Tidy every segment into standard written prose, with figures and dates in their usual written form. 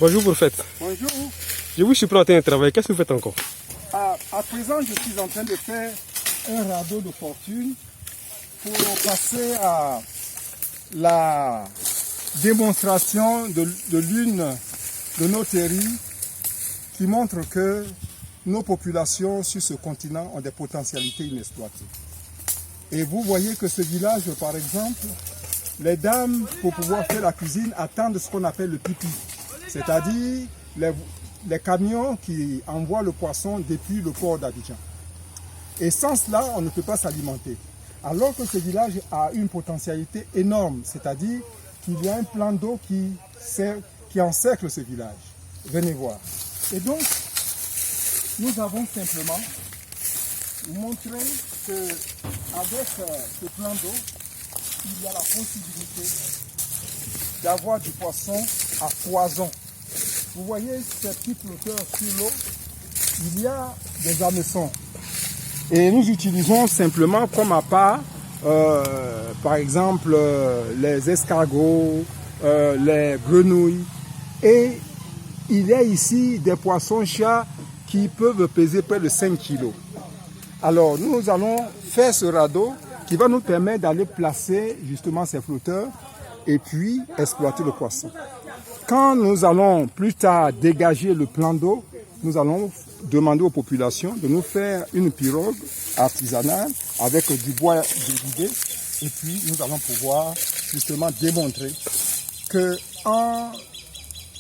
Bonjour prophète. Bonjour. Je vous suis prêt à un travail. Qu'est-ce que vous faites encore? À présent, je suis en train de faire un radeau de fortune pour passer à la démonstration de l'une de nos théories qui montre que nos populations sur ce continent ont des potentialités inexploitées. Et vous voyez que ce village, par exemple, les dames, pour pouvoir faire la cuisine, attendent ce qu'on appelle le pipi, c'est-à-dire les camions qui envoient le poisson depuis le port d'Abidjan. Et sans cela, on ne peut pas s'alimenter. Alors que ce village a une potentialité énorme, c'est-à-dire qu'il y a un plan d'eau qui encercle ce village. Venez voir. Et donc, nous avons simplement montré qu'avec ce plan d'eau, il y a la possibilité d'avoir du poisson à foison. Vous voyez ces petits flotteurs sur l'eau, il y a des hameçons. Et nous utilisons simplement comme appât, par exemple, les escargots, les grenouilles. Et il y a ici des poissons-chats qui peuvent peser près de 5 kg. Alors, nous allons faire ce radeau qui va nous permettre d'aller placer justement ces flotteurs et puis exploiter le poisson. Quand nous allons plus tard dégager le plan d'eau, nous allons demander aux populations de nous faire une pirogue artisanale avec du bois dévidé et puis nous allons pouvoir justement démontrer que en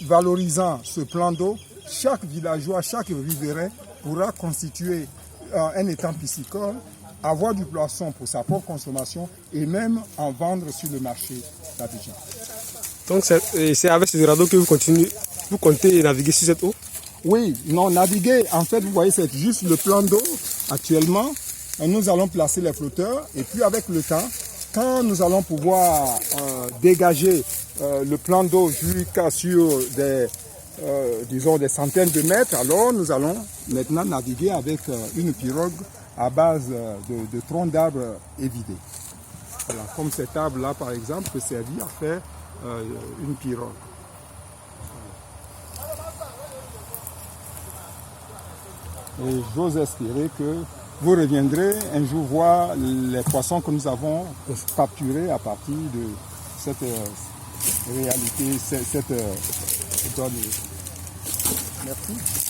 valorisant ce plan d'eau, chaque villageois, chaque riverain pourra constituer un étang piscicole, avoir du poisson pour sa propre consommation et même en vendre sur le marché d'Abidjan. Donc c'est avec ce radeau que vous comptez naviguer sur cette eau? Oui, non, naviguer, en fait, vous voyez, c'est juste le plan d'eau actuellement. Nous allons placer les flotteurs et puis avec le temps, quand nous allons pouvoir dégager le plan d'eau jusqu'à sur disons des centaines de mètres, alors nous allons maintenant naviguer avec une pirogue à base de troncs d'arbres évidés. Voilà, comme cet arbre-là, par exemple, peut servir à faire une pirogue. Et j'ose espérer que vous reviendrez un jour voir les poissons que nous avons capturés à partir de cette réalité, cette donnée. Merci.